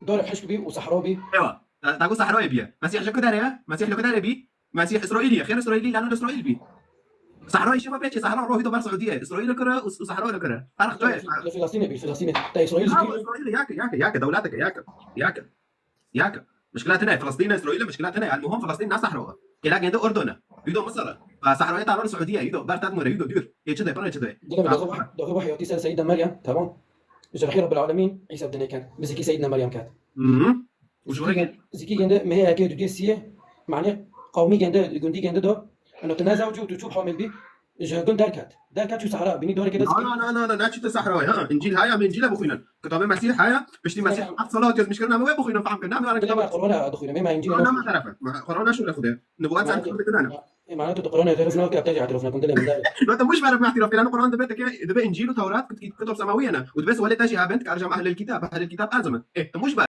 دور حشبي وصحراوي. ايوه تاكو صحراوي بيه مسيح جو كده مسيح لو كده بي مسيح اسرائيلي غير اسرائيلي لانه اسرائيل بي صحراوي شباب بيتش صحراء روح يدور سعوديه اسرائيل كره وصحراء كره فرق لا جاي فلسطين بالفلسطيني تا اسرائيل زكي. اسرائيل ياك دولتك ياك مشكلات هنا فلسطين اسرائيل مشكلات هنا المهم فلسطين ناس صحراء كلا عنده اردن يدو مصر فصحراء تعالوا السعوديه يدو بارتاد مره يدو دير يجي برا يجي دلما دغه وحي وتسال سيدنا مريم تمام. جل رب العالمين عيسى بدنا كان بزكي سيدنا مريم كانت. وشو هيك زكي جنده ما هي اكيد دي سيه معناه قومي جنده جندي جنده ده انه تنازعوا جو تشوف حامل بي جون داركات شو صحراء بني دور كده زكي. لا ناتش صحراوي ها انجيل هاي من انجيل ابو خوينا كتاب المسيح هاي بشتي مسيح حق صلاه يوم مشكلنا ما ابو خوينا فهم كنا انا لا ما كتاب قرانا دخلنا ما ينجينا. انا ما تعرف قرانا شو ناخذ نبوات عن كنا معناته تقرانا تعرفنا كيف بترجع تعرفنا كنت من ذلك. لا انت مش بعرف ما اعترف لانه القران ده انجيل وتوراه كتب سماويه انا ودبس ولا تجي بنتك ارجع اهل الكتاب ازمه انت مش